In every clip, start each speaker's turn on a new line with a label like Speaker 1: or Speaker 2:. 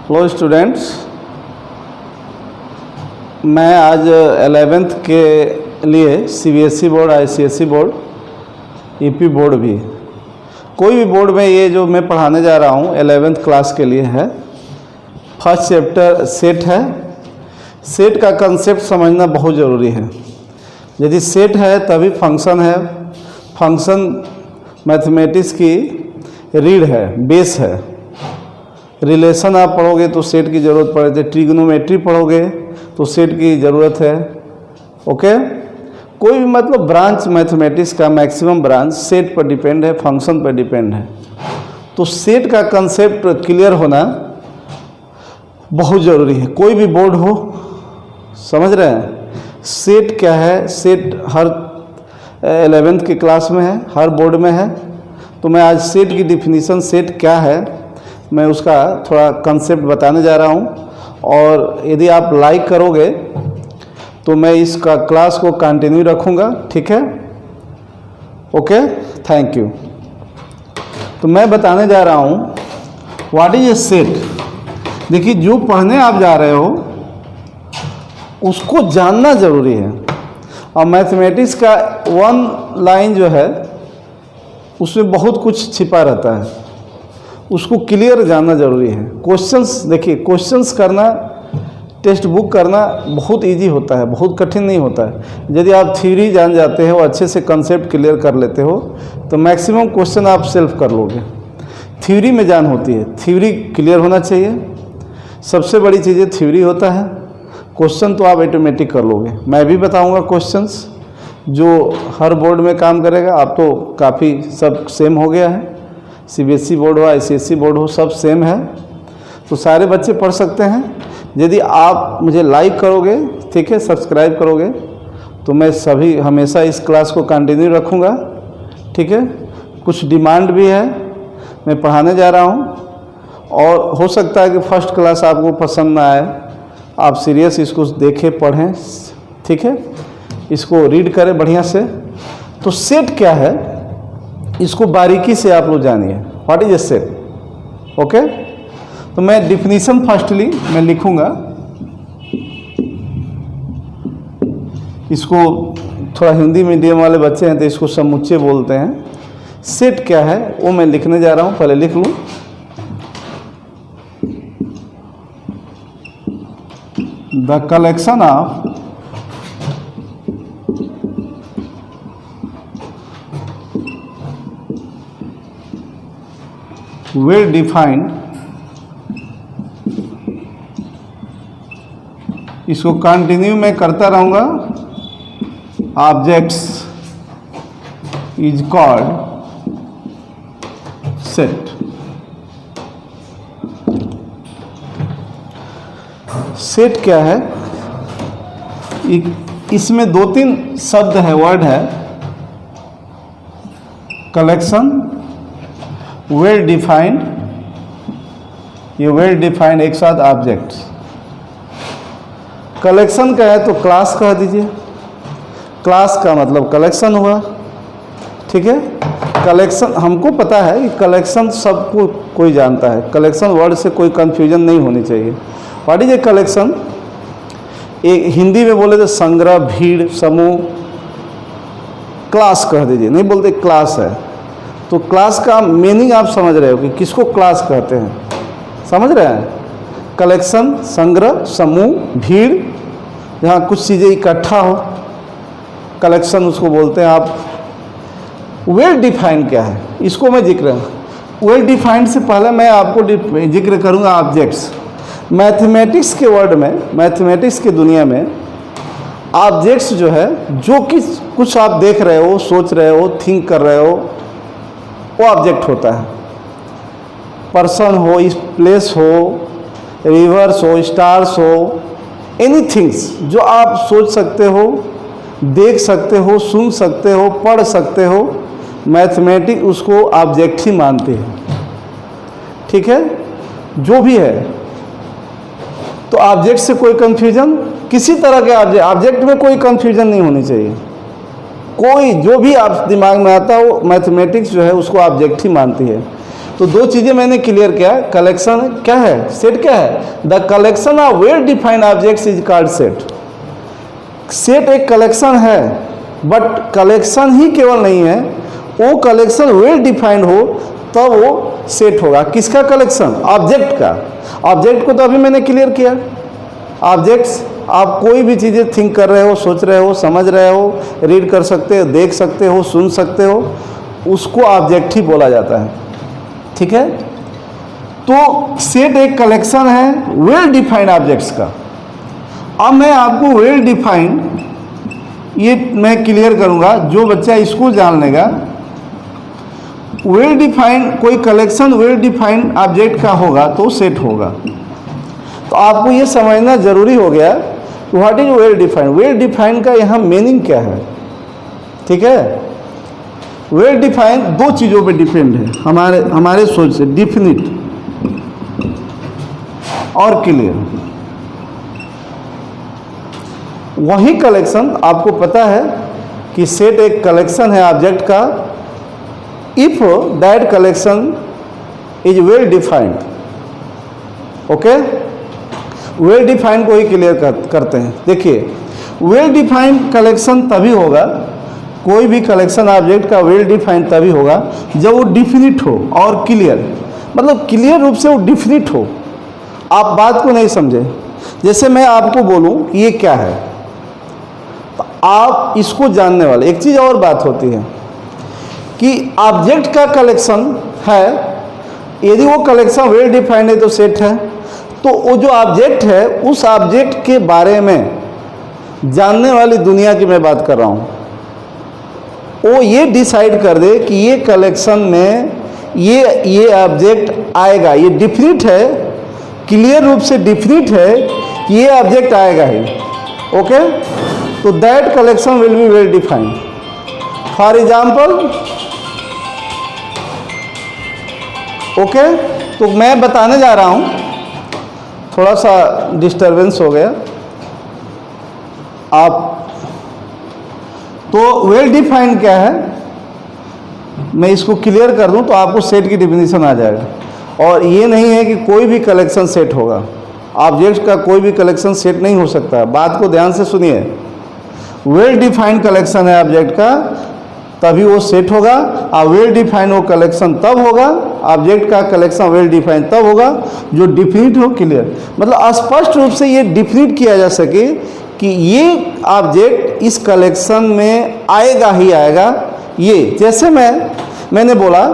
Speaker 1: Hello students, मैं आज 11th के लिए CBSE board, ICSE board, EP board भी, कोई भी बोर्ड में ये जो मैं पढ़ाने जा रहा हूँ 11th क्लास के लिए है। फर्स्ट चैप्टर सेट है। सेट का कंसेप्ट समझना बहुत ज़रूरी है। यदि सेट है तभी फंक्शन है। फंक्शन मैथमेटिक्स की रीढ़ है, बेस है। रिलेशन आप पढ़ोगे तो सेट की ज़रूरत पड़ती है। ट्रिग्नोमेट्री पढ़ोगे तो सेट की ज़रूरत है। ओके, कोई भी मतलब ब्रांच मैथमेटिक्स का मैक्सिमम ब्रांच सेट पर डिपेंड है, फंक्शन पर डिपेंड है। तो सेट का कंसेप्ट क्लियर होना बहुत ज़रूरी है। कोई भी बोर्ड हो, समझ रहे हैं सेट क्या है। सेट हर 11th की क्लास में है, हर बोर्ड में है। तो मैं आज सेट की डिफिनीशन, सेट क्या है, मैं उसका थोड़ा कंसेप्ट बताने जा रहा हूँ। और यदि आप लाइक करोगे तो मैं इसका क्लास को कंटिन्यू रखूँगा, ठीक है। Okay, thank you. तो मैं बताने जा रहा हूँ व्हाट इज ए सेट। देखिए, जो पढ़ने आप जा रहे हो उसको जानना ज़रूरी है। और मैथमेटिक्स का वन लाइन जो है उसमें बहुत कुछ छिपा रहता है, उसको क्लियर जानना ज़रूरी है। क्वेश्चंस, देखिए क्वेश्चंस करना, टेक्स्ट बुक करना बहुत इजी होता है, बहुत कठिन नहीं होता है। यदि आप थ्योरी जान जाते हो, अच्छे से कंसेप्ट क्लियर कर लेते हो तो मैक्सिमम क्वेश्चन आप सेल्फ कर लोगे। थ्योरी में जान होती है, थ्योरी क्लियर होना चाहिए। सबसे बड़ी चीज़ें थ्योरी होता है। क्वेश्चन तो आप ऑटोमेटिक कर लोगे। मैं भी बताऊँगा क्वेश्चंस जो हर बोर्ड में काम करेगा। आप तो काफ़ी सब सेम हो गया है, सीबीएसई बोर्ड हो, आईसीएसई बोर्ड हो, सब सेम है, तो सारे बच्चे पढ़ सकते हैं। यदि आप मुझे लाइक करोगे, ठीक है, सब्सक्राइब करोगे तो मैं सभी हमेशा इस क्लास को कंटिन्यू रखूँगा, ठीक है। कुछ डिमांड भी है, मैं पढ़ाने जा रहा हूँ। और हो सकता है कि फर्स्ट क्लास आपको पसंद ना आए, आप सीरियस इसको देखें, पढ़ें, ठीक है, इसको रीड करें बढ़िया से। तो सेट क्या है इसको बारीकी से आप लोग जानिए। What is a set, okay. तो मैं डिफिनीशन फर्स्टली मैं लिखूंगा, इसको थोड़ा हिंदी मीडियम वाले बच्चे हैं तो इसको समुच्चय बोलते हैं। सेट क्या है वो मैं लिखने जा रहा हूं, पहले लिख लूं। The collection of well defined, इसको कंटिन्यू मैं करता रहूँगा, objects is called set. Set क्या है, इसमें दो तीन शब्द है, वर्ड है। कलेक्शन, वेल डिफाइंड, ये वेल डिफाइंड एक साथ ऑब्जेक्ट्स। कलेक्शन का है तो क्लास कह दीजिए। क्लास का मतलब कलेक्शन हुआ, ठीक है। कलेक्शन हमको पता है कि कलेक्शन सबको कोई जानता है। कलेक्शन वर्ड से कोई कंफ्यूजन नहीं होनी चाहिए। व्हाट इज ए कलेक्शन, एक हिंदी में बोले तो संग्रह, भीड़, समूह। क्लास कह दीजिए, नहीं बोलते क्लास है। तो क्लास का मीनिंग आप समझ रहे हो कि किसको क्लास कहते हैं, समझ रहे हैं। कलेक्शन, संग्रह, समूह, भीड़, जहाँ कुछ चीज़ें इकट्ठा हो, कलेक्शन उसको बोलते हैं आप। वेल डिफाइंड क्या है, इसको मैं जिक्र, वेल डिफाइंड से पहले मैं आपको जिक्र करूँगा ऑब्जेक्ट्स। मैथमेटिक्स के वर्ड में, मैथमेटिक्स की दुनिया में ऑब्जेक्ट्स जो है, जो कि कुछ आप देख रहे हो, सोच रहे हो, थिंक कर रहे हो, वो ऑब्जेक्ट होता है। पर्सन हो, प्लेस हो, रिवर्स हो, स्टार्स हो, एनीथिंग्स जो आप सोच सकते हो, देख सकते हो, सुन सकते हो, पढ़ सकते हो, मैथमेटिक्स उसको ऑब्जेक्ट ही मानते हैं, ठीक है। जो भी है तो ऑब्जेक्ट से कोई कंफ्यूजन, किसी तरह के ऑब्जेक्ट में कोई कंफ्यूजन नहीं होनी चाहिए। कोई जो भी आप दिमाग में आता है वो मैथमेटिक्स जो है उसको ऑब्जेक्ट ही मानती है। तो दो चीज़ें मैंने क्लियर किया। कलेक्शन क्या है, सेट क्या है? The collection of well defined objects is called set. Set एक कलेक्शन है, बट कलेक्शन ही केवल नहीं है, वो कलेक्शन वेल डिफाइंड हो तब वो सेट होगा। किसका कलेक्शन? ऑब्जेक्ट का। ऑब्जेक्ट को तो अभी मैंने क्लियर किया। ऑब्जेक्ट्स, आप कोई भी चीज़ें थिंक कर रहे हो, सोच रहे हो, समझ रहे हो, रीड कर सकते हो, देख सकते हो, सुन सकते हो, उसको ऑब्जेक्ट ही बोला जाता है। ठीक है, तो सेट एक कलेक्शन है वेल डिफाइंड ऑब्जेक्ट्स का। अब मैं आपको वेल डिफाइंड ये मैं क्लियर करूंगा, जो बच्चा इसको जान लेगा। वेल डिफाइंड कोई कलेक्शन वेल डिफाइंड ऑब्जेक्ट का होगा तो सेट होगा। तो आपको ये समझना जरूरी हो गया what is well defined. Well defined का यहाँ मीनिंग क्या है? ठीक है, वेल डिफाइंड दो चीज़ों पे डिपेंड है हमारे सोच से, डिफिनिट और क्लियर। वही कलेक्शन आपको पता है कि सेट एक कलेक्शन है ऑब्जेक्ट का if that collection is well defined. Okay, well defined को ही क्लियर करते हैं। देखिए, वेल डिफाइंड कलेक्शन तभी होगा, कोई भी कलेक्शन ऑब्जेक्ट का वेल डिफाइंड तभी होगा जब वो डिफिनिट हो और क्लियर, मतलब क्लियर रूप से वो डिफिनिट हो। आप बात को नहीं समझे। जैसे मैं आपको बोलूं कि ये क्या है, तो आप इसको जानने वाले। एक चीज़ और बात होती है कि ऑब्जेक्ट का कलेक्शन है, यदि वो कलेक्शन वेल डिफाइंड है तो सेट है। तो वो जो ऑब्जेक्ट है, उस ऑब्जेक्ट के बारे में जानने वाली दुनिया की मैं बात कर रहा हूँ, वो ये डिसाइड कर दे कि ये कलेक्शन में ये ऑब्जेक्ट आएगा, ये डिफिनिट है, क्लियर रूप से डिफिनिट है कि ये ऑब्जेक्ट आएगा ही। ओके, तो that collection will be well defined. For example, okay, तो मैं बताने जा रहा हूँ, थोड़ा सा डिस्टरबेंस हो गया आप। तो वेल डिफाइंड क्या है, मैं इसको क्लियर कर दूं तो आपको सेट की डिफिनीशन आ जाएगा। और ये नहीं है कि कोई भी कलेक्शन सेट होगा, ऑब्जेक्ट का कोई भी कलेक्शन सेट नहीं हो सकता। बात को ध्यान से सुनिए, वेल डिफाइंड कलेक्शन है ऑब्जेक्ट का तभी वो सेट होगा, और वेल डिफाइंड वो कलेक्शन तब होगा, ऑब्जेक्ट का कलेक्शन वेल डिफाइंड तब होगा जो डिफिनिट हो, क्लियर। मतलब स्पष्ट रूप से ये डिफिनिट किया जा सके कि ये ऑब्जेक्ट इस कलेक्शन में आएगा ही आएगा। ये जैसे मैंने बोला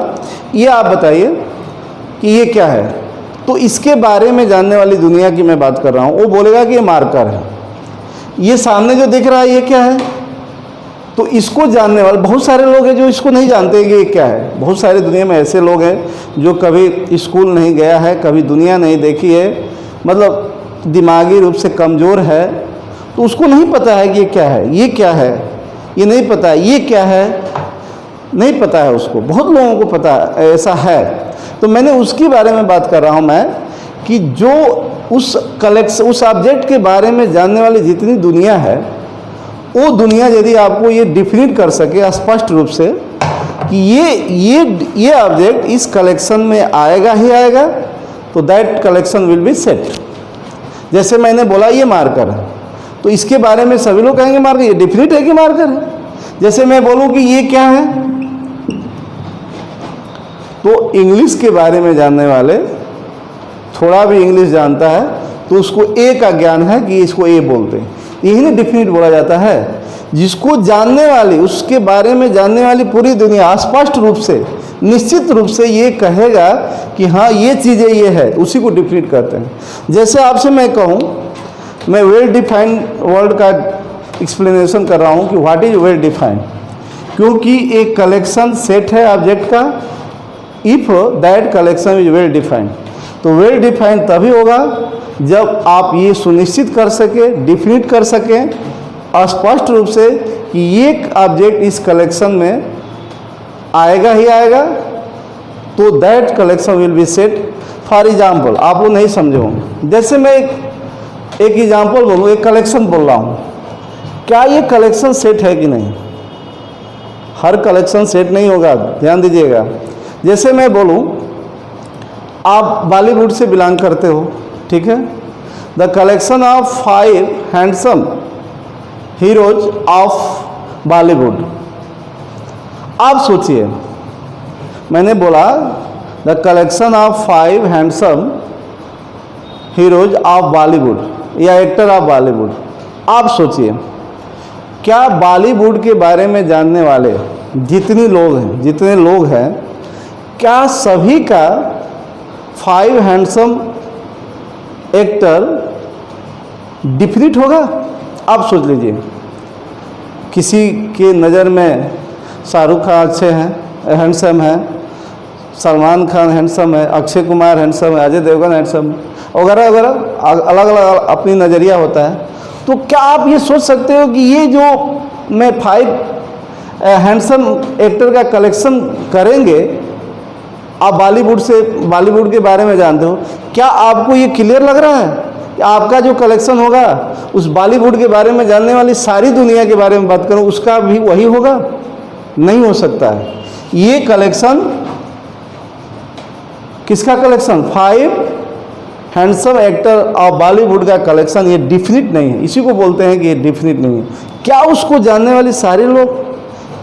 Speaker 1: ये आप बताइए कि ये क्या है, तो इसके बारे में जानने वाली दुनिया की मैं बात कर रहा हूँ। वो बोलेगा कि ये मार्कर है। ये सामने जो दिख रहा है ये क्या है, तो इसको जानने वाले बहुत सारे लोग हैं जो इसको नहीं जानते कि ये क्या है। बहुत सारे दुनिया में ऐसे लोग हैं जो कभी स्कूल नहीं गया है, कभी दुनिया नहीं देखी है, मतलब दिमागी रूप से कमज़ोर है, तो उसको नहीं पता है कि ये क्या है, ये क्या है, ये नहीं पता है, ये क्या है नहीं पता है उसको। बहुत लोगों को पता है, ऐसा है। तो मैंने उसके बारे में बात कर रहा हूँ मैं कि जो उस ऑब्जेक्ट के बारे में जानने वाली जितनी दुनिया है, वो दुनिया यदि आपको ये डिफिनिट कर सके स्पष्ट रूप से कि ये ऑब्जेक्ट इस कलेक्शन में आएगा ही आएगा, तो that collection will B set. जैसे मैंने बोला ये मार्कर है, तो इसके बारे में सभी लोग कहेंगे मार्कर, ये डिफिनिट है कि मार्कर है। जैसे मैं बोलूँ कि ये क्या है, तो इंग्लिश के बारे में जानने वाले, थोड़ा भी इंग्लिश जानता है तो उसको ए का ज्ञान है कि इसको ए बोलते हैं, यही ना डिफिनिट बोला जाता है। जिसको जानने वाली, उसके बारे में जानने वाली पूरी दुनिया स्पष्ट रूप से, निश्चित रूप से ये कहेगा कि हाँ ये चीज़ें ये है, उसी को डिफिनिट करते हैं। जैसे आपसे मैं कहूँ, मैं वेल डिफाइंड वर्ड का एक्सप्लेनेशन कर रहा हूँ कि व्हाट इज वेल डिफाइंड, क्योंकि एक कलेक्शन सेट है ऑब्जेक्ट का if that collection is well defined. तो वेल डिफाइंड तभी होगा जब आप ये सुनिश्चित कर सके, डिफिनिट कर सकें स्पष्ट रूप से कि ये ऑब्जेक्ट इस कलेक्शन में आएगा ही आएगा, तो that collection will B set. For example, आप वो नहीं समझे होंगे, जैसे मैं एक एग्जाम्पल बोलूँ, एक कलेक्शन बोल रहा हूँ, क्या ये कलेक्शन सेट है कि नहीं? हर कलेक्शन सेट नहीं होगा, ध्यान दीजिएगा। जैसे मैं बोलूँ आप बॉलीवुड से बिलोंग करते हो, ठीक है। The collection of 5 handsome heroes of Bollywood. आप सोचिए, मैंने बोला the collection of 5 handsome heroes of Bollywood या एक्टर ऑफ बॉलीवुड। आप सोचिए, क्या बॉलीवुड के बारे में जानने वाले जितने लोग हैं, क्या सभी का 5 हैंडसम एक्टर डिफिनिट होगा? आप सोच लीजिए, किसी के नज़र में शाहरुख खान अच्छे हैं, हैंडसम हैं, सलमान खान हैंडसम है, अक्षय कुमार हैंडसम है, अजय देवगन हैंडसम वगैरह वगैरह, अलग अलग अपनी नज़रिया होता है। तो क्या आप ये सोच सकते हो कि ये जो मैं 5 हैंडसम एक्टर का कलेक्शन करेंगे, आप बॉलीवुड के बारे में जानते हो, क्या आपको ये क्लियर लग रहा है कि आपका जो कलेक्शन होगा उस बॉलीवुड के बारे में जानने वाली सारी दुनिया के बारे में बात करूं, उसका भी वही होगा? नहीं हो सकता है। ये कलेक्शन किसका collection? 5 handsome actor of Bollywood का कलेक्शन, ये डिफिनिट नहीं है। इसी को बोलते हैं कि ये डिफिनिट नहीं है। क्या उसको जानने वाले सारे लोग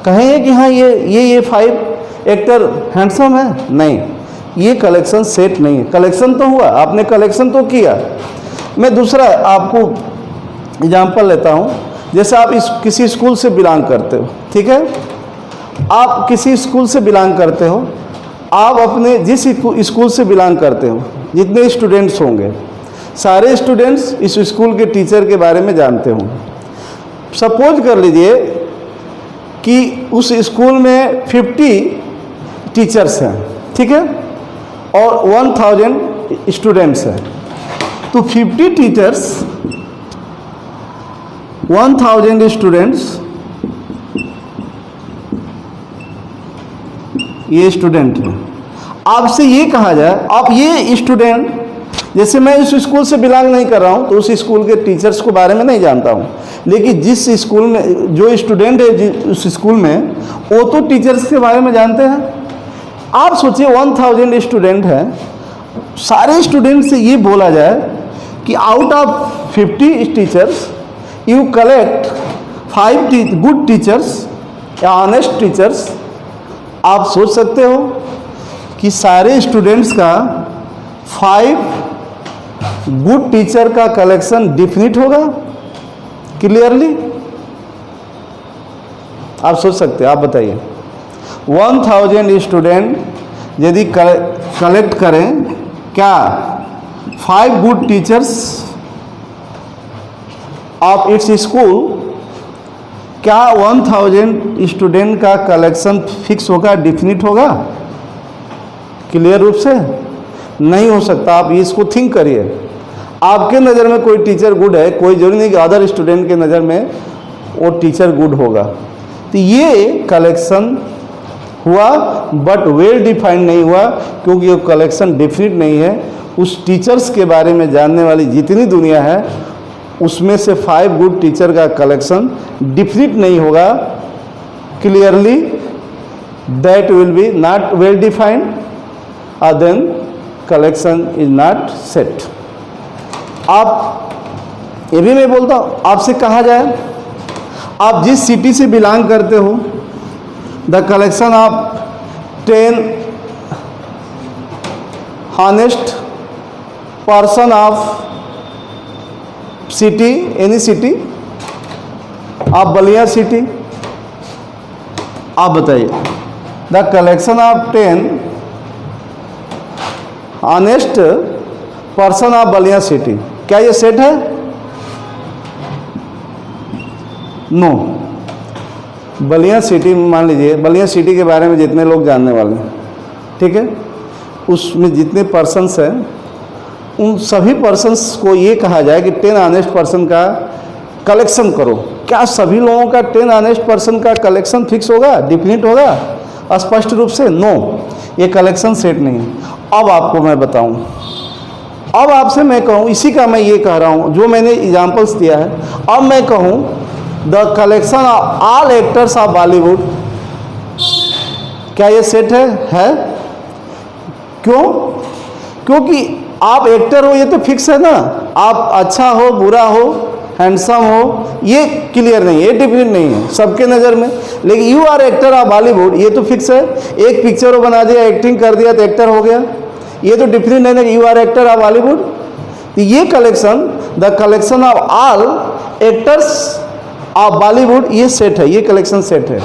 Speaker 1: कहेंगे कि हाँ ये 5 एक्टर हैंडसम है? नहीं, ये कलेक्शन सेट नहीं है। कलेक्शन तो हुआ, आपने कलेक्शन तो किया। मैं दूसरा आपको एग्जांपल लेता हूँ। जैसे आप किसी स्कूल से बिलोंग करते हो, ठीक है। आप किसी स्कूल से बिलोंग करते हो, आप अपने जिस स्कूल से बिलोंग करते हो, जितने स्टूडेंट्स होंगे, सारे स्टूडेंट्स इस स्कूल के टीचर के बारे में जानते होंगे। सपोज कर लीजिए कि उस स्कूल में 50 टीचर्स हैं, ठीक है, और 1000 स्टूडेंट्स हैं। तो 50 टीचर्स, 1000 स्टूडेंट्स, ये स्टूडेंट है। आपसे ये कहा जाए, आप ये स्टूडेंट, जैसे मैं इस स्कूल से बिलोंग नहीं कर रहा हूँ तो उस स्कूल के टीचर्स के बारे में नहीं जानता हूँ, लेकिन जिस स्कूल में जो स्टूडेंट है उस स्कूल में, वो तो टीचर्स के बारे में जानते हैं। आप सोचिए 1000 स्टूडेंट हैं, सारे स्टूडेंट से ये बोला जाए कि out of 50 teachers you collect 5 good teachers या ऑनेस्ट टीचर्स। आप सोच सकते हो कि सारे स्टूडेंट्स का 5 गुड टीचर का कलेक्शन डिफिनिट होगा क्लियरली? आप सोच सकते हैं? आप बताइए, 1000 स्टूडेंट यदि कलेक्ट करें, क्या 5 good teachers of its school, क्या 1000 स्टूडेंट का कलेक्शन फिक्स होगा, डिफिनिट होगा क्लियर रूप से? नहीं हो सकता। आप इसको थिंक करिए। आपके नज़र में कोई टीचर गुड है, कोई जरूरी नहीं कि अदर स्टूडेंट के नज़र में वो टीचर गुड होगा। तो ये कलेक्शन हुआ बट वेल डिफाइंड नहीं हुआ, क्योंकि वो कलेक्शन डिफिनिट नहीं है। उस टीचर्स के बारे में जानने वाली जितनी दुनिया है उसमें से 5 गुड टीचर का कलेक्शन डिफिनिट नहीं होगा clearly, that will be not well defined और then collection is not set. आप ये भी मैं बोलता हूँ, आपसे कहा जाए, आप जिस सिटी से बिलोंग करते हो, the collection of 10 honest person of city, any city, आप बलिया सिटी, आप बताइए, the collection of 10 honest person of Ballia city, क्या ये सेट है? नो। बलिया सिटी, मान लीजिए बलिया सिटी के बारे में जितने लोग जानने वाले हैं, ठीक है, उसमें जितने पर्सन्स हैं, उन सभी पर्सन्स को ये कहा जाए कि 10 ऑनेस्ट पर्सन का कलेक्शन करो। क्या सभी लोगों का 10 ऑनेस्ट पर्सन का कलेक्शन फिक्स होगा, डिफिनिट होगा स्पष्ट रूप से? नो, ये कलेक्शन सेट नहीं है। अब आपको मैं बताऊं, अब आपसे मैं कहूं, इसी का मैं ये कह रहा हूं जो मैंने एग्जाम्पल्स दिया है। अब मैं कहूं the collection of all actors of Bollywood, क्या ये सेट है? क्यों? क्योंकि आप एक्टर हो ये तो फिक्स है ना, आप अच्छा हो बुरा हो हैंडसम हो ये क्लियर नहीं है, ये डिफरेंट नहीं है सबके नज़र में। लेकिन you are actor of Bollywood ये तो फिक्स है, एक पिक्चर को बना दिया एक्टिंग कर दिया तो एक्टर हो गया, ये तो डिफरेंट है ना कि you are actor of Bollywood. तो ये collection the collection of all actors of Bollywood ये सेट है, ये कलेक्शन सेट है।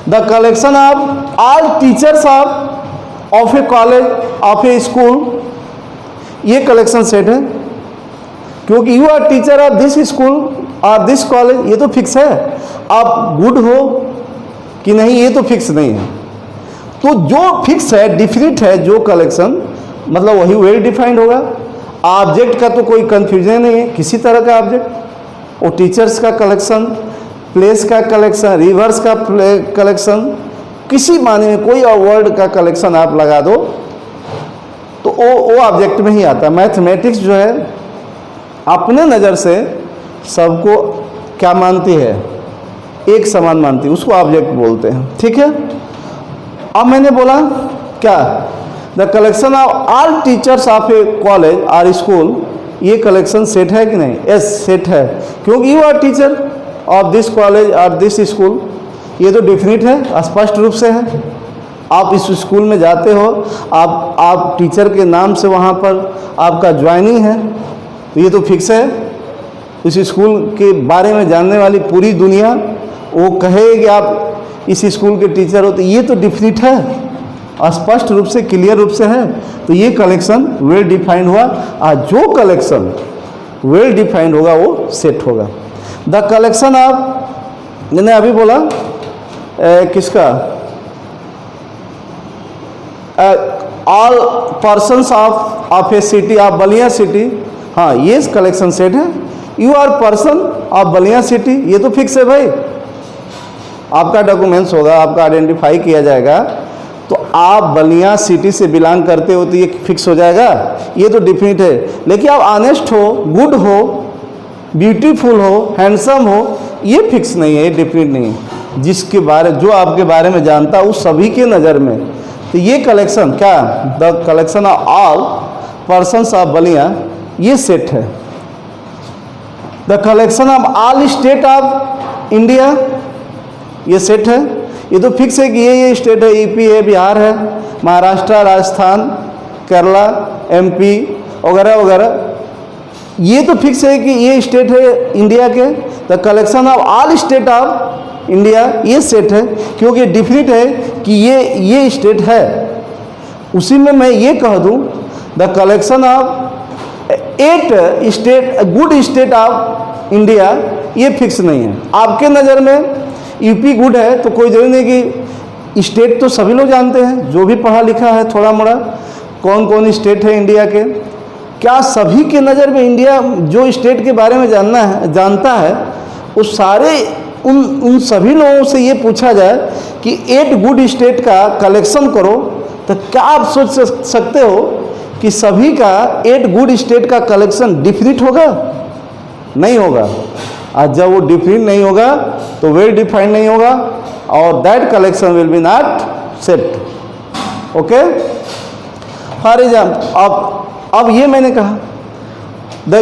Speaker 1: The collection of all teachers of a college of a school ये कलेक्शन सेट है, क्योंकि you are teacher of this school और दिस कॉलेज ये तो फिक्स है, आप गुड हो कि नहीं ये तो फिक्स नहीं है। तो जो फिक्स है डिफिनिट है जो कलेक्शन मतलब वही वेल डिफाइंड होगा। ऑब्जेक्ट का तो कोई कंफ्यूजन नहीं है किसी तरह का ऑब्जेक्ट, वो टीचर्स का कलेक्शन, प्लेस का कलेक्शन, रिवर्स का कलेक्शन, किसी माने में कोई वर्ड का कलेक्शन आप लगा दो तो वो ऑब्जेक्ट में ही आता है। मैथमेटिक्स जो है अपने नज़र से सबको क्या मानती है, एक समान मानती है, उसको ऑब्जेक्ट बोलते हैं, ठीक है। अब मैंने बोला क्या the collection of all teachers of a college और स्कूल ये कलेक्शन सेट है कि नहीं? यस सेट है, क्योंकि you are teacher of this college और दिस स्कूल ये तो डिफिनिट है, स्पष्ट रूप से है। आप इस स्कूल में जाते हो, आप टीचर के नाम से वहाँ पर आपका ज्वाइनिंग है तो ये तो फिक्स है। इस स्कूल के बारे में जानने वाली पूरी दुनिया वो कहे कि आप इस स्कूल के टीचर हो तो ये तो डिफिनिट है, स्पष्ट रूप से क्लियर रूप से है। तो ये कलेक्शन वेल डिफाइंड हुआ और जो कलेक्शन वेल डिफाइंड होगा वो सेट होगा। द कलेक्शन ऑफ मैंने अभी बोला किसका all persons of a city of Ballia city, हाँ ये कलेक्शन सेट है। You are person of Ballia city ये तो फिक्स है भाई, आपका डॉक्यूमेंट्स होगा, आपका आइडेंटिफाई किया जाएगा तो आप बलिया सिटी से बिलोंग करते हो तो ये फिक्स हो जाएगा, ये तो डिफिनिट है। लेकिन आप ऑनेस्ट हो, गुड हो, ब्यूटीफुल हो, हैंडसम हो ये फिक्स नहीं है, ये डिफिनिट नहीं है। जिसके बारे जो आपके बारे में जानता है उस सभी के नज़र में तो ये कलेक्शन क्या the collection of all persons of Ballia ये सेट है। The collection of all state of India ये सेट है, ये तो फिक्स है कि ये स्टेट है, यूपी है, बिहार है, महाराष्ट्र, राजस्थान, केरला, एमपी वगैरह वगैरह, ये तो फिक्स है कि ये स्टेट है इंडिया के। The collection of all state of India ये सेट है, क्योंकि डिफिनिट है कि ये स्टेट है। उसी में मैं ये कह दूं the collection of 8 state good state of India ये फिक्स नहीं है। आपके नज़र में यूपी गुड है तो कोई जरूरी नहीं कि स्टेट तो सभी लोग जानते हैं, जो भी पढ़ा लिखा है थोड़ा मोड़ा कौन कौन स्टेट है इंडिया के, क्या सभी के नज़र में इंडिया जो स्टेट के बारे में जानता है उस सारे उन सभी लोगों से ये पूछा जाए कि 8 गुड स्टेट का कलेक्शन करो तो क्या आप सोच सकते हो कि सभी का 8 गुड स्टेट का कलेक्शन डिफिनिट होगा? नहीं होगा। आज जब वो डिफिनिट नहीं होगा तो वेल डिफाइंड नहीं होगा और that collection will be not set. Okay, for example अब ये मैंने कहा the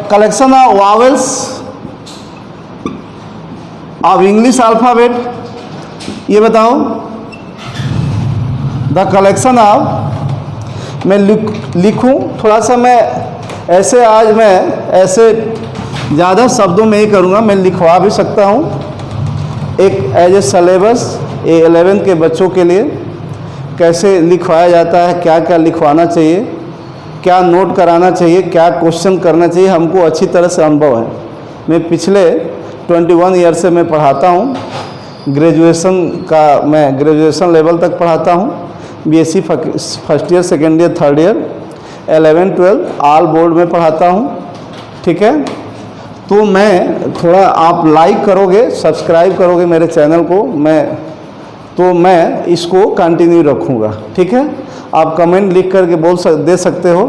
Speaker 1: collection of vowels of English alphabet ये बताओ। द कलेक्शन ऑफ मैं लिखूं थोड़ा सा, मैं ऐसे आज मैं ऐसे ज़्यादा शब्दों में ही करूँगा, मैं लिखवा भी सकता हूँ एक एज ए सलेबस 11th के बच्चों के लिए कैसे लिखवाया जाता है, क्या क्या लिखवाना चाहिए, क्या नोट कराना चाहिए, क्या क्वेश्चन करना चाहिए, हमको अच्छी तरह से अनुभव है। मैं पिछले 21 ईयर से मैं पढ़ाता हूँ, ग्रेजुएशन का मैं ग्रेजुएशन लेवल तक पढ़ाता हूँ, BSc first year, second year, third year, 11, 12 all board में पढ़ाता हूँ, ठीक है। तो मैं थोड़ा आप लाइक करोगे, सब्सक्राइब करोगे मेरे चैनल को, मैं इसको कंटिन्यू रखूँगा, ठीक है। आप कमेंट लिख करके दे सकते हो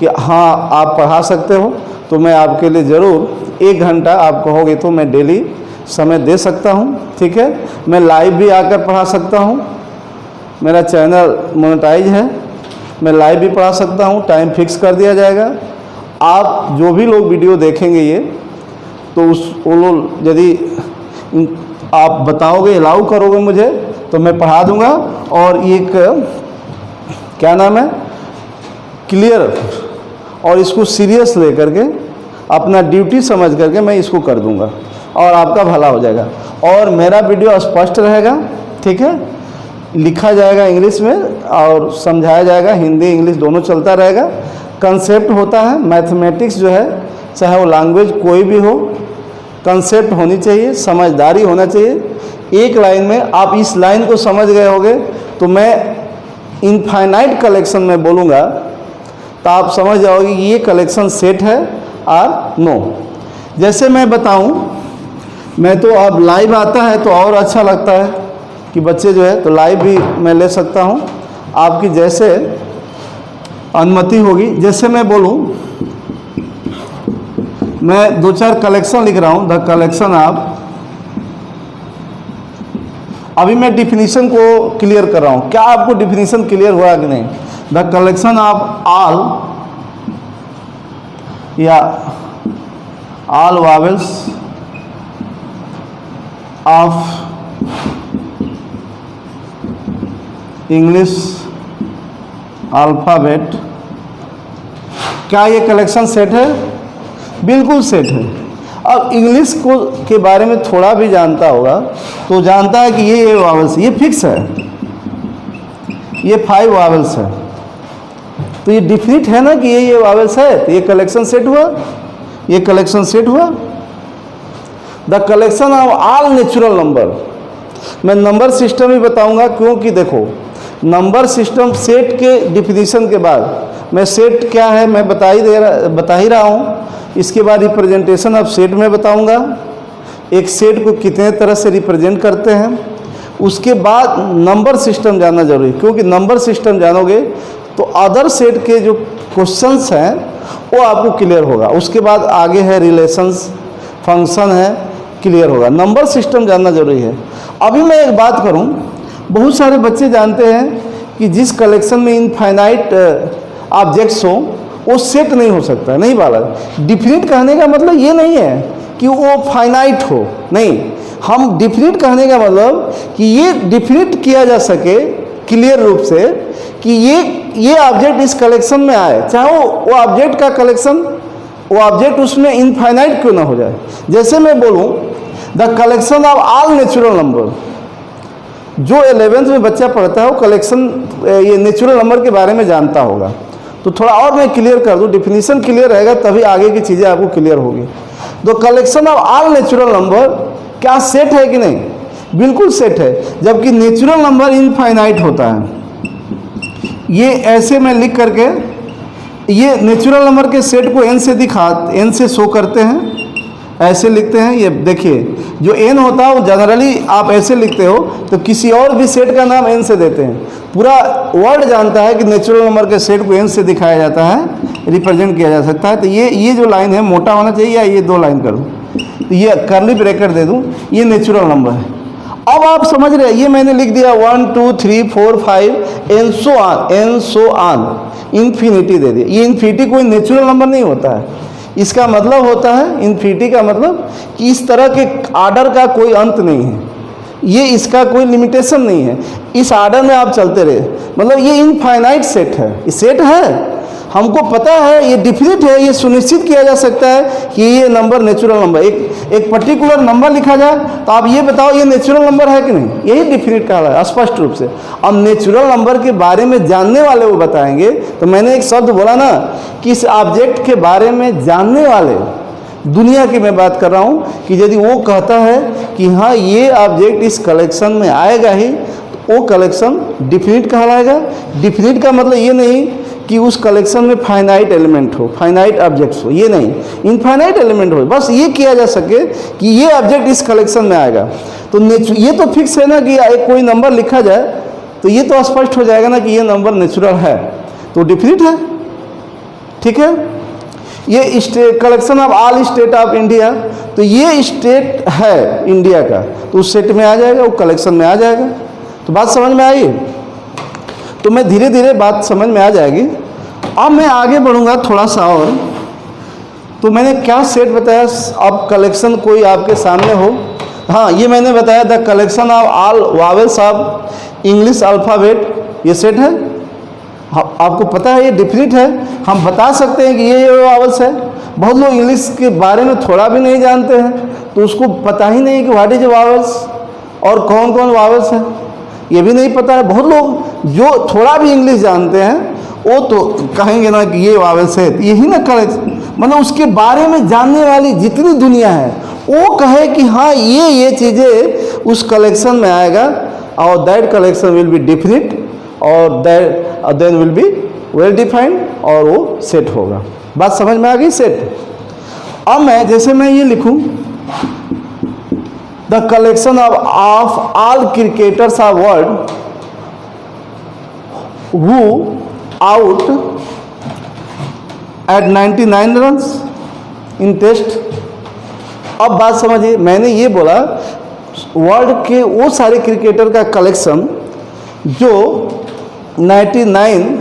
Speaker 1: कि हाँ आप पढ़ा सकते हो, तो मैं आपके लिए ज़रूर 1 घंटा आप कहोगे तो मैं डेली समय दे सकता हूँ, ठीक है। मैं लाइव भी आकर पढ़ा सकता हूँ, मेरा चैनल मोनेटाइज है, मैं लाइव भी पढ़ा सकता हूँ, टाइम फिक्स कर दिया जाएगा। आप जो भी लोग वीडियो देखेंगे ये, तो वो लोग यदि आप बताओगे, अलाउ करोगे मुझे, तो मैं पढ़ा दूंगा। और एक क्या नाम है, क्लियर, और इसको सीरियस लेकर के अपना ड्यूटी समझ करके मैं इसको कर दूंगा और आपका भला हो जाएगा। और मेरा वीडियो स्पष्ट रहेगा, ठीक है, लिखा जाएगा इंग्लिश में और समझाया जाएगा, हिंदी इंग्लिश दोनों चलता रहेगा। कंसेप्ट होता है मैथमेटिक्स जो है, चाहे वो लैंग्वेज कोई भी हो, कंसेप्ट होनी चाहिए, समझदारी होना चाहिए। एक लाइन में आप इस लाइन को समझ गए होगे तो मैं इनफाइनाइट कलेक्शन में बोलूँगा तो आप समझ जाओगे कि ये कलेक्शन सेट है और नो। जैसे मैं बताऊं, मैं तो अब लाइव आता है तो और अच्छा लगता है कि बच्चे जो है, तो लाइव भी मैं ले सकता हूं, आपकी जैसे अनुमति होगी। जैसे मैं बोलूं, मैं 2-4 कलेक्शन लिख रहा हूं, द कलेक्शन ऑफ, अभी मैं डिफिनीशन को क्लियर कर रहा हूं, क्या आपको डिफिनीशन क्लियर हुआ कि नहीं? द कलेक्शन ऑफ ऑल या all vowels of English alphabet, क्या ये कलेक्शन सेट है? बिल्कुल सेट है। अब इंग्लिश को के बारे में थोड़ा भी जानता होगा तो जानता है कि ये वावेल्स, ये फिक्स है, ये 5 वावेल्स है, तो ये डिफिनिट है ना कि ये वावेल्स है, तो ये कलेक्शन सेट हुआ, ये कलेक्शन सेट हुआ। The collection of all natural number, मैं नंबर सिस्टम ही बताऊंगा, क्योंकि देखो नंबर सिस्टम सेट के डिफिनीशन के बाद, मैं सेट क्या है मैं बता ही रहा हूँ, इसके बाद रिप्रेजेंटेशन ऑफ सेट में बताऊंगा, एक सेट को कितने तरह से रिप्रेजेंट करते हैं, उसके बाद नंबर सिस्टम जानना जरूरी, क्योंकि नंबर सिस्टम जानोगे तो अदर सेट के जो क्वेश्चंस हैं वो आपको क्लियर होगा। उसके बाद आगे है रिलेशंस, फंक्शन है, क्लियर होगा। नंबर सिस्टम जानना जरूरी है। अभी मैं एक बात करूं, बहुत सारे बच्चे जानते हैं कि जिस कलेक्शन में इनफाइनाइट ऑब्जेक्ट्स हो वो सेट नहीं हो सकता। नहीं बालक, डिफिनिट कहने का मतलब ये नहीं है कि वो फाइनाइट हो, नहीं, हम डिफिनिट कहने का मतलब कि ये डिफिनिट किया जा सके क्लियर रूप से कि ये ऑब्जेक्ट इस कलेक्शन में आए, चाहे वो ऑब्जेक्ट का कलेक्शन, वो ऑब्जेक्ट उसमें इनफाइनाइट क्यों ना हो जाए। जैसे मैं बोलूं the collection of all natural number, जो 11th में बच्चा पढ़ता है वो कलेक्शन, ये नेचुरल नंबर के बारे में जानता होगा। तो थोड़ा और मैं क्लियर कर दूं, डिफिनीशन क्लियर रहेगा तभी आगे की चीज़ें आपको क्लियर होगी। तो collection of all natural number क्या सेट है कि नहीं? बिल्कुल सेट है, जबकि नेचुरल नंबर इनफाइनाइट होता है। ये ऐसे में लिख करके, ये नेचुरल नंबर के सेट को n से शो करते हैं, ऐसे लिखते हैं। ये देखिए, जो n होता है वो जनरली आप ऐसे लिखते हो, तो किसी और भी सेट का नाम n से देते हैं। पूरा वर्ल्ड जानता है कि नेचुरल नंबर के सेट को n से दिखाया जाता है, रिप्रेजेंट किया जा सकता है। तो ये जो लाइन है मोटा होना चाहिए, या ये 2 लाइन करूँ, तो ये कर्ली ब्रैकेट दे दूँ, ये नेचुरल नंबर है। अब आप समझ रहे हैं, ये मैंने लिख दिया 1 2 3 4 5 एंड सो ऑन, इन्फिनिटी दे दिया। ये इन्फिनिटी कोई नेचुरल नंबर नहीं होता है। इसका मतलब होता है, इन्फिनिटी का मतलब कि इस तरह के आर्डर का कोई अंत नहीं है, ये इसका कोई लिमिटेशन नहीं है, इस आर्डर में आप चलते रहे, मतलब ये इनफाइनाइट सेट है। ये सेट है, हमको पता है, ये डिफिनिट है, ये सुनिश्चित किया जा सकता है कि ये नंबर नेचुरल नंबर, एक पर्टिकुलर नंबर लिखा जाए तो आप ये बताओ ये नेचुरल नंबर है कि नहीं, यही डिफिनिट कहा है स्पष्ट रूप से। अब नेचुरल नंबर के बारे में जानने वाले वो बताएंगे। तो मैंने एक शब्द बोला ना कि इस ऑब्जेक्ट के बारे में जानने वाले, दुनिया की मैं बात कर रहा हूँ, कि यदि वो कहता है कि हाँ ये ऑब्जेक्ट इस कलेक्शन में आएगा ही, तो वो कलेक्शन डिफिनिट कहलाएगा। डिफिनिट का मतलब ये नहीं कि उस कलेक्शन में फाइनाइट एलिमेंट हो, फाइनाइट ऑब्जेक्ट्स हो, ये नहीं, इनफाइनाइट एलिमेंट हो, बस ये किया जा सके कि ये ऑब्जेक्ट इस कलेक्शन में आएगा। तो ये तो फिक्स है ना कि एक कोई नंबर लिखा जाए तो ये तो स्पष्ट हो जाएगा ना कि ये नंबर नेचुरल है, तो डिफिनिट है, ठीक है। ये state, collection of all state of India, तो ये स्टेट है इंडिया का, तो उस सेट में आ जाएगा, वो कलेक्शन में आ जाएगा। तो बात समझ में आई। तो मैं धीरे धीरे बात समझ में आ जाएगी। अब मैं आगे बढ़ूंगा थोड़ा सा और। तो मैंने क्या सेट बताया, अब कलेक्शन कोई आपके सामने हो। हाँ, ये मैंने बताया the collection of all vowels of English alphabet, ये सेट है। आपको पता है ये डिफिनिट है, हम बता सकते हैं कि ये वावेल्स है। बहुत लोग इंग्लिश के बारे में थोड़ा भी नहीं जानते हैं, तो उसको पता ही नहीं कि व्हाट इज वावेल्स और कौन कौन वावेल्स है, ये भी नहीं पता है। बहुत लोग जो थोड़ा भी इंग्लिश जानते हैं वो तो कहेंगे ना कि ये वावेल्स है, यही ना कलेक्शन, मतलब उसके बारे में जानने वाली जितनी दुनिया है वो कहे कि हाँ ये चीज़ें उस कलेक्शन में आएगा, और that collection will be definite और that then will be well defined, और वो सेट होगा। बात समझ में आ गई, सेट। अब मैं जैसे मैं ये लिखूं the collection of all cricketers of world who out at 99 runs in test. अब बात समझिए, मैंने ये बोला वर्ल्ड के वो सारे क्रिकेटर का कलेक्शन जो 99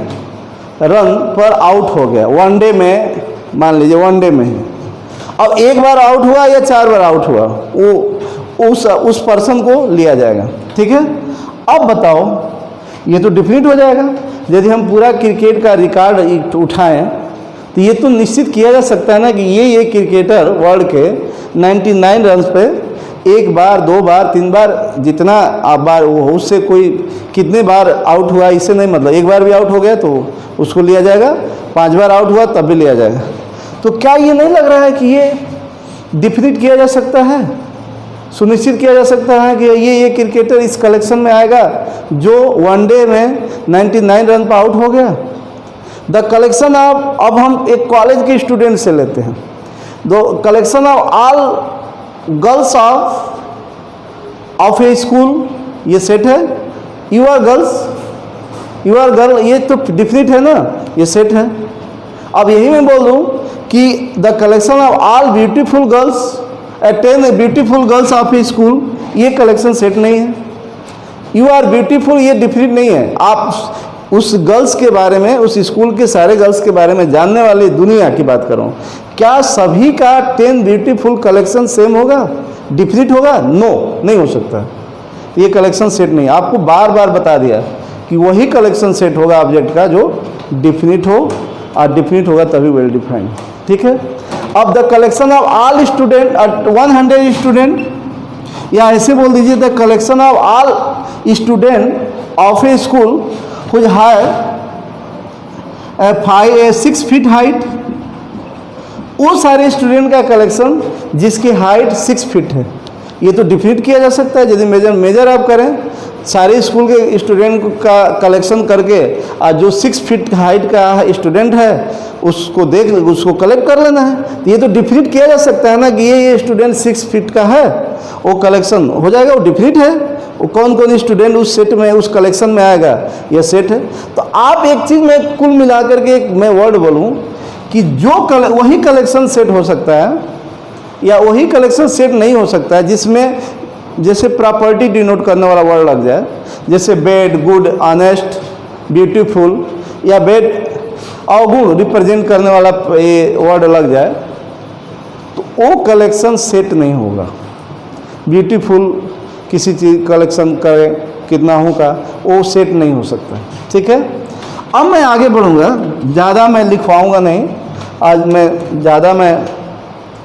Speaker 1: रन पर आउट हो गया वनडे में, मान लीजिए वनडे में है। अब एक बार आउट हुआ या 4 बार आउट हुआ, वो उस पर्सन को लिया जाएगा, ठीक है। अब बताओ, ये तो डिफिनिट हो जाएगा। यदि हम पूरा क्रिकेट का रिकॉर्ड उठाएं तो ये तो निश्चित किया जा सकता है ना कि ये क्रिकेटर वर्ल्ड के 99 रन पे एक बार, 2 बार, 3 बार, जितना आप बार वो उससे कोई कितने बार आउट हुआ इससे नहीं मतलब, एक बार भी आउट हो गया तो उसको लिया जाएगा, 5 बार आउट हुआ तब भी लिया जाएगा। तो क्या ये नहीं लग रहा है कि ये डिफिनिट किया जा सकता है, सुनिश्चित किया जा सकता है कि ये क्रिकेटर इस कलेक्शन में आएगा जो वनडे में 99 रन पर आउट हो गया। द कलेक्शन ऑफ, अब हम एक कॉलेज के स्टूडेंट से लेते हैं, the collection of all girls of a school, ये सेट है। You are girls, you are girl, ये तो डिफिनिट है ना, ये सेट है। अब यही मैं बोल दूँ कि the collection of all beautiful girls at 10 beautiful girls of a school, ये कलेक्शन सेट नहीं है। यू आर ब्यूटीफुल ये डिफिनिट नहीं है। आप उस गर्ल्स के बारे में, उस स्कूल के सारे गर्ल्स के बारे में जानने वाली दुनिया की बात कर रहा हूँ, क्या सभी का 10 ब्यूटीफुल कलेक्शन सेम होगा, डिफिनिट होगा? नो, नहीं हो सकता। ये कलेक्शन सेट नहीं, आपको बार बार बता दिया कि वही कलेक्शन सेट होगा ऑब्जेक्ट का जो डिफिनिट हो, और डिफिनिट होगा तभी वेल डिफाइंड, ठीक है। अब the collection of all student 100 student, या ऐसे बोल दीजिए the collection of all student of a school which have 6 feet height, वो सारे स्टूडेंट का कलेक्शन जिसकी हाइट 6 फीट है, ये तो डिफिनिट किया जा सकता है। यदि मेजर आप करें सारे स्कूल के स्टूडेंट का कलेक्शन करके, और जो 6 फीट हाइट का स्टूडेंट है उसको कलेक्ट कर लेना है, तो ये तो डिफिनिट किया जा सकता है ना कि ये स्टूडेंट 6 फीट का है, वो कलेक्शन हो जाएगा, वो डिफिनिट है। वो कौन कौन स्टूडेंट उस सेट में, उस कलेक्शन में आएगा, यह सेट है। तो आप एक चीज़ में कुल मिलाकर के मैं वर्ड बोलूँ कि वही कलेक्शन सेट हो सकता है या वही कलेक्शन सेट नहीं हो सकता है जिसमें जैसे प्रॉपर्टी डिनोट करने वाला वर्ड लग जाए, जैसे बैड, गुड, ऑनेस्ट, ब्यूटीफुल, या बैड अवगुण रिप्रेजेंट करने वाला ये वर्ड लग जाए, तो वो कलेक्शन सेट नहीं होगा। ब्यूटीफुल किसी चीज़ कलेक्शन करें कितना होगा, वो सेट नहीं हो सकता, ठीक है। अब मैं आगे बढ़ूँगा, ज़्यादा मैं लिखवाऊँगा नहीं, आज मैं ज़्यादा मैं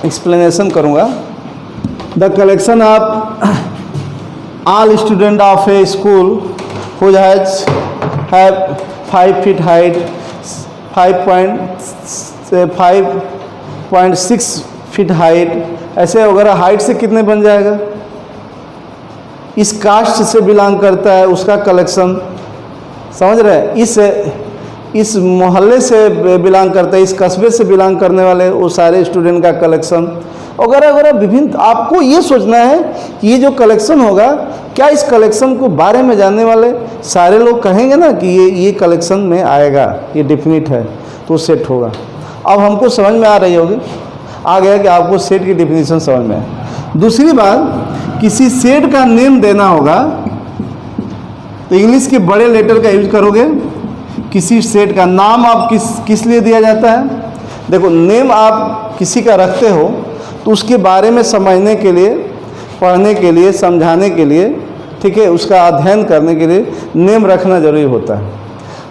Speaker 1: एक्सप्लेनेशन करूँगा। The collection of all student of a school who have 5 feet height, 5.6 feet height, ऐसे वगैरह हाइट से कितने बन जाएगा। इस कास्ट से बिलोंग करता है उसका कलेक्शन, समझ रहे हैं, इस मोहल्ले से बिलोंग करता है, इस कस्बे से बिलोंग करने वाले वो सारे स्टूडेंट का कलेक्शन वगैरह वगैरह विभिन्न। आपको ये सोचना है कि ये जो कलेक्शन होगा, क्या इस कलेक्शन को बारे में जानने वाले सारे लोग कहेंगे ना कि ये कलेक्शन में आएगा, ये डिफिनिट है, तो सेट होगा। अब हमको समझ में आ रही होगी, आ गया कि आपको सेट की डिफिनीशन समझ में आए। दूसरी बात, किसी सेट का नेम देना होगा तो इंग्लिश के बड़े लेटर का यूज करोगे, किसी सेट का नाम आप किस लिए दिया जाता है? देखो, नेम आप किसी का रखते हो तो उसके बारे में समझने के लिए, पढ़ने के लिए, समझाने के लिए, ठीक है, उसका अध्ययन करने के लिए नेम रखना जरूरी होता है।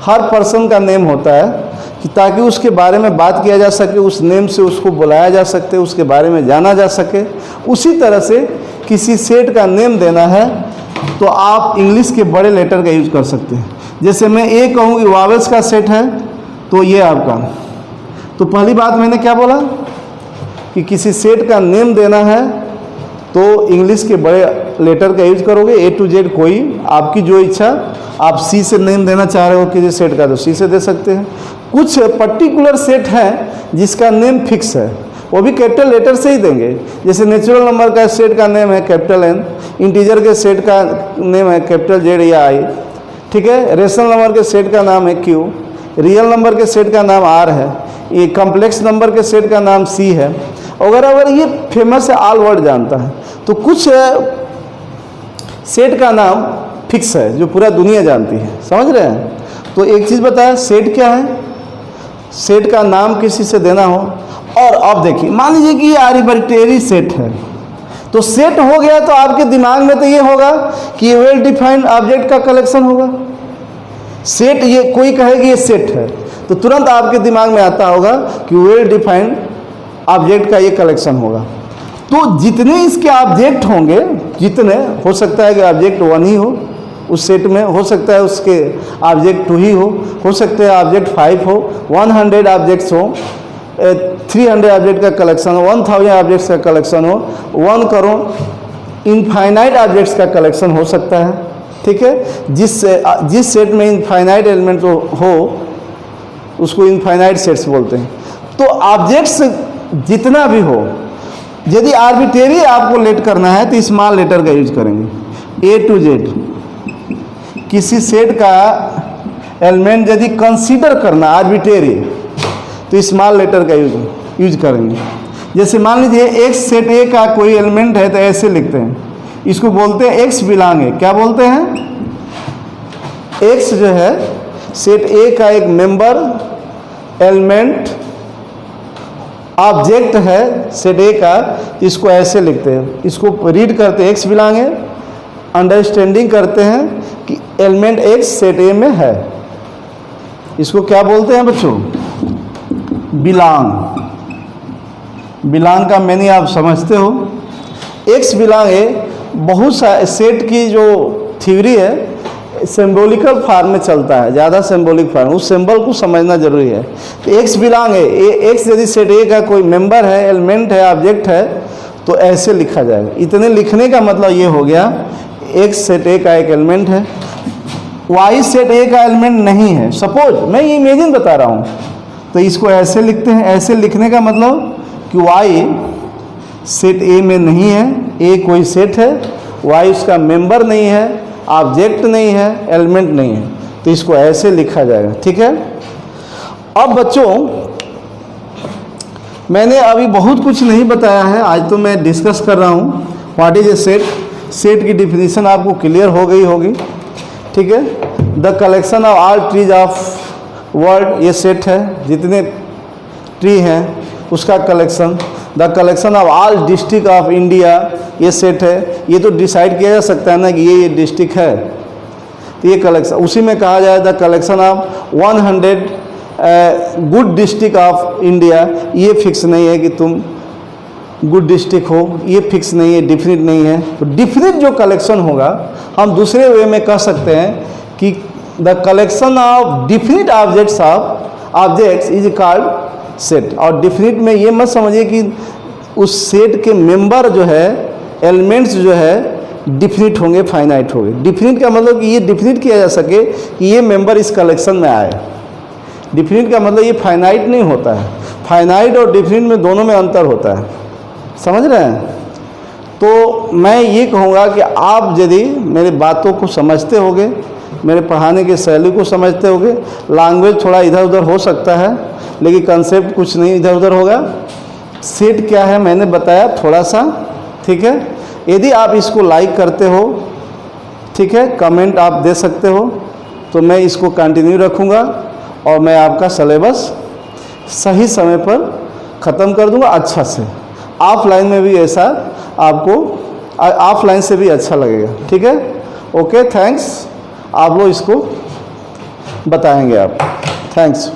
Speaker 1: हर पर्सन का नेम होता है कि ताकि उसके बारे में बात किया जा सके, उस नेम से उसको बुलाया जा सकते, उसके बारे में जाना जा सके। उसी तरह से किसी सेट का नेम देना है तो आप इंग्लिश के बड़े लेटर का यूज कर सकते हैं। जैसे मैं ये कहूँ कि वावेल्स का सेट है तो ये आपका, तो पहली बात मैंने क्या बोला कि किसी सेट का नेम देना है तो इंग्लिश के बड़े लेटर का यूज करोगे, A to Z। कोई आपकी जो इच्छा, आप C से नेम देना चाह रहे हो किसी सेट का तो C से दे सकते हैं। कुछ पर्टिकुलर सेट है जिसका नेम फिक्स है, वो भी कैपिटल लेटर से ही देंगे। जैसे नेचुरल नंबर का सेट का नेम है कैपिटल N, इंटीजर के सेट का नेम है कैपिटल Z या I, ठीक है। रेशनल नंबर के सेट का नाम है Q, रियल नंबर के सेट का नाम R है, ये कॉम्प्लेक्स नंबर के सेट का नाम C है वगैरह वगैरह। ये फेमस है, ऑल वर्ल्ड जानता है। तो कुछ सेट का नाम फिक्स है जो पूरा दुनिया जानती है, समझ रहे हैं। तो एक चीज़ बताया, सेट क्या है? सेट का नाम किसी से देना हो। और अब देखिए, मान लीजिए कि ये आर्बिट्रेरी सेट है, तो सेट हो गया तो आपके दिमाग में तो ये होगा कि ये वेल डिफाइंड ऑब्जेक्ट का कलेक्शन होगा। सेट, ये कोई कहे कि ये सेट है तो तुरंत आपके दिमाग में आता होगा कि वेल डिफाइंड ऑब्जेक्ट का ये कलेक्शन होगा। तो जितने इसके ऑब्जेक्ट होंगे, जितने, हो सकता है कि ऑब्जेक्ट 1 ही हो उस सेट में, हो सकता है उसके ऑब्जेक्ट 2 ही हो सकता है ऑब्जेक्ट 5 हो, 100 ऑब्जेक्ट्स हो, 300 ऑब्जेक्ट का कलेक्शन हो, 1000 ऑब्जेक्ट्स का कलेक्शन हो, 1 करोड़ इनफाइनाइट ऑब्जेक्ट्स का कलेक्शन हो सकता है, ठीक है। जिस सेट में इनफाइनाइट एलिमेंट हो उसको इनफाइनाइट सेट्स बोलते हैं। तो ऑब्जेक्ट्स जितना भी हो, यदि आर्बिट्रेरी आपको लेट करना है तो स्मॉल लेटर का यूज करेंगे, A to Z। किसी सेट का एलिमेंट यदि कंसीडर करना आर्बिट्रेरी तो स्मॉल लेटर का यूज करेंगे। जैसे मान लीजिए X सेट A का कोई एलिमेंट है तो ऐसे लिखते हैं, इसको बोलते हैं X बिलोंग है। क्या बोलते हैं? X जो है सेट A का एक मेंबर एलिमेंट ऑब्जेक्ट है सेट A का, इसको ऐसे लिखते हैं, इसको रीड करते हैं X बिलोंग है, अंडरस्टैंडिंग करते हैं कि एलिमेंट X सेट A में है। इसको क्या बोलते हैं बच्चों? बिलोंग। बिलोंग का मीनिंग आप समझते हो। X बिलोंग है, बहुत सा सेट की जो थ्योरी है सिंबॉलिकल फॉर्म में चलता है, ज़्यादा सिंबॉलिक फॉर्म, उस सिंबल को समझना जरूरी है। तो X बिलोंग है, X यदि सेट A का कोई मेंबर है, एलिमेंट है, ऑब्जेक्ट है तो ऐसे लिखा जाएगा। इतने लिखने का मतलब ये हो गया X सेट A का एक एलिमेंट है, Y सेट A का एलिमेंट नहीं है। सपोज मैं ये इमेजिन बता रहा हूँ, तो इसको ऐसे लिखते हैं। ऐसे लिखने का मतलब कि Y सेट A में नहीं है, A कोई सेट है, Y उसका मेंबर नहीं है, ऑब्जेक्ट नहीं है, एलिमेंट नहीं है, तो इसको ऐसे लिखा जाएगा, ठीक है। अब बच्चों, मैंने अभी बहुत कुछ नहीं बताया है, आज तो मैं डिस्कस कर रहा हूँ what is a set. Set की डिफिनीशन आपको क्लियर हो गई होगी, ठीक है। The collection of all trees of world, ये सेट है, जितने ट्री हैं उसका collection. The collection of all district of India, ये सेट है। ये तो डिसाइड किया जा सकता है ना कि ये डिस्ट्रिक्ट है, तो ये कलेक्शन। उसी में कहा जाए the collection of 100 good district of India, ये फिक्स नहीं है कि तुम गुड डिस्ट्रिक्ट हो, ये फिक्स नहीं है, डिफिनिट नहीं है। तो डिफिनिट जो कलेक्शन होगा, हम दूसरे वे में कह सकते हैं कि the collection of definite objects is called set. और डिफिनिट में ये मत समझिए कि उस सेट के मेंबर जो है, एलिमेंट्स जो है डिफिनिट होंगे, फाइनाइट होंगे। डिफिनिट का मतलब कि ये डिफिनिट किया जा सके कि ये मेंबर इस कलेक्शन में आए। डिफिनिट का मतलब ये फाइनाइट नहीं होता है। फाइनाइट और डिफिनिट में दोनों में अंतर होता है, समझ रहे हैं। तो मैं ये कहूँगा कि आप यदि मेरी बातों को समझते होगे, मेरे पढ़ाने की शैली को समझते होगे, लैंग्वेज थोड़ा इधर उधर हो सकता है लेकिन कंसेप्ट कुछ नहीं इधर उधर होगा। सेट क्या है मैंने बताया थोड़ा सा, ठीक है। यदि आप इसको लाइक करते हो, ठीक है, कमेंट आप दे सकते हो, तो मैं इसको कंटिन्यू रखूँगा। और मैं आपका सिलेबस सही समय पर ख़त्म कर दूंगा अच्छा से। ऑफलाइन में भी ऐसा आपको ऑफलाइन से भी अच्छा लगेगा, ठीक है। Okay, thanks. आप लोग इसको बताएंगे आप। थैंक्स।